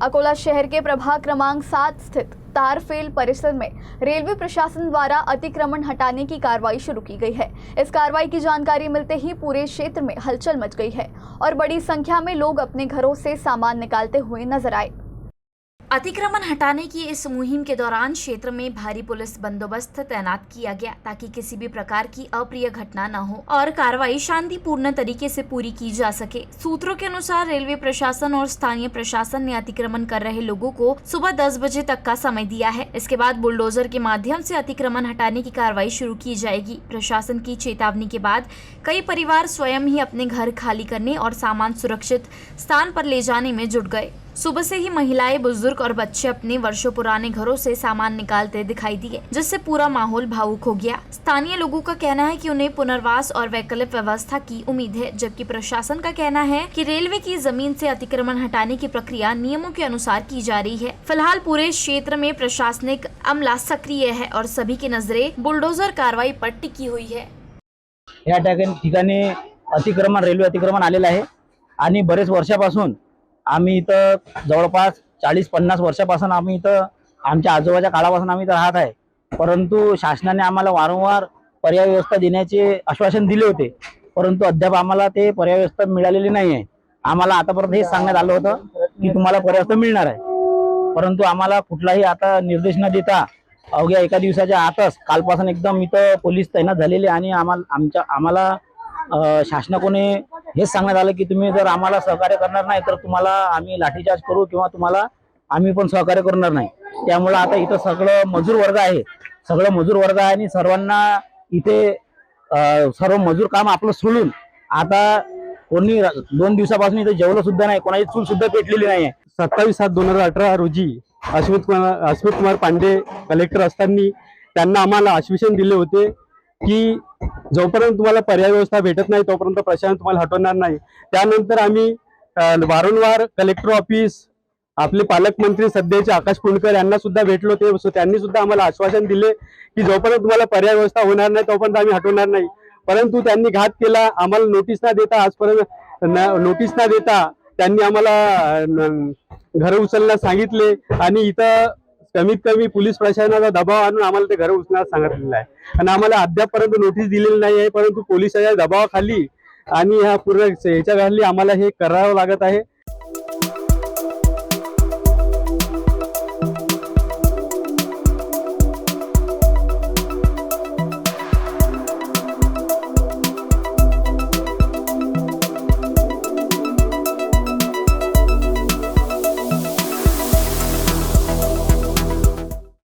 अकोला शहर के प्रभाग क्रमांक 7 स्थित तारफेल परिसर में रेलवे प्रशासन द्वारा अतिक्रमण हटाने की कार्रवाई शुरू की गई है। इस कार्रवाई की जानकारी मिलते ही पूरे क्षेत्र में हलचल मच गई है और बड़ी संख्या में लोग अपने घरों से सामान निकालते हुए नजर आए। अतिक्रमण हटाने की इस मुहिम के दौरान क्षेत्र में भारी पुलिस बंदोबस्त तैनात किया गया ताकि किसी भी प्रकार की अप्रिय घटना न हो और कार्रवाई शांतिपूर्ण तरीके से पूरी की जा सके। सूत्रों के अनुसार रेलवे प्रशासन और स्थानीय प्रशासन ने अतिक्रमण कर रहे लोगों को सुबह 10 बजे तक का समय दिया है। इसके बाद बुलडोजर के माध्यम से अतिक्रमण हटाने की कार्रवाई शुरू की जाएगी। प्रशासन की चेतावनी के बाद कई परिवार स्वयं ही अपने घर खाली करने और सामान सुरक्षित स्थान पर ले जाने में जुट गए। सुबह से ही महिलाएं, बुजुर्ग और बच्चे अपने वर्षों पुराने घरों से सामान निकालते दिखाई दिए, जिससे पूरा माहौल भावुक हो गया। स्थानीय लोगों का कहना है कि उन्हें पुनर्वास और वैकल्पिक व्यवस्था की उम्मीद है, जबकि प्रशासन का कहना है कि रेलवे की जमीन से अतिक्रमण हटाने की प्रक्रिया नियमों के अनुसार की जा रही है। फिलहाल पूरे क्षेत्र में प्रशासनिक अमला सक्रिय है और सभी की नजरें बुलडोजर कार्रवाई पर टिकी हुई है। या ठिकाणी अतिक्रमण, रेल्वे अतिक्रमण आलेलं आहे आणि बरेच वर्षापासून आम्ही इथं जवळपास 40-50 वर्षापासून आम्ही इथं आमच्या आजोबाच्या काळापासून आम्ही इथं राहत आहे। परंतु शासनाने आम्हाला वारंवार पर्याय व्यवस्था देण्याचे आश्वासन दिले होते, परंतु अद्याप आम्हाला ते पर्याय व्यवस्था मिळालेली नाही आहे। आम्हाला आतापर्यंत हे सांगण्यात आलं होतं की तुम्हाला पर्याय व्यवस्था मिळणार आहे, परंतु आम्हाला कुठलाही आता निर्देश न देता अवघ्या एका दिवसाच्या आतच कालपासून एकदम इथं पोलीस तैनात झालेले आणि आम्हाला शासनाकडून हेच सांगण्यात आलं की तुम्ही जर आम्हाला सहकार्य करणार नाही तर तुम्हाला आम्ही लाठीचार्ज करू किंवा तुम्हाला आम्ही पण सहकार्य करणार नाही। त्यामुळे आता इथं सगळं मजूर वर्ग आहे आणि सर्वांना इथे सर्व मजूर काम आपलं सोडून आता कोणी 2 दिवसापासून इथे जेवलं सुद्धा नाही, कोणाची चूल सुद्धा पेटलेली नाही आहे। 27/7/2018 रोजी अश्वित कुमार पांडे कलेक्टर असताना त्यांना आम्हाला आश्वासन दिले होते की जोपर्यंत तुम्हाला पर्याय व्यवस्था भेटत नाही तोपर्यंत प्रशासन तुम्हाला हटवणार नाही। त्यानंतर आम्ही वारंवार कलेक्टर ऑफिस, आपले पालकमंत्री सध्याचे आकाश पुणकर यांना सुद्धा भेटलो ते त्यांनी सुद्धा आम्हाला आश्वासन दिले की जोपर्यंत तुम्हाला पर्याय व्यवस्था होणार नाही तोपर्यंत आम्ही हटवणार नाही। परंतु त्यांनी घात केला, आम्हाला नोटीस न देता त्यांनी आम्हाला घर उचलण्यास सांगितले आणि इथं कमीत कमी पोलीस प्रशासनाचा दबाव आणून आम्हाला ते घर उचलण्यास सांगितलेलं आहे आणि आम्हाला अद्यापपर्यंत नोटीस दिलेली नाही आहे। परंतु पोलिसांच्या दबावाखाली आणि ह्या पूर्ण याच्या खाली आम्हाला हे करावं लागत आहे।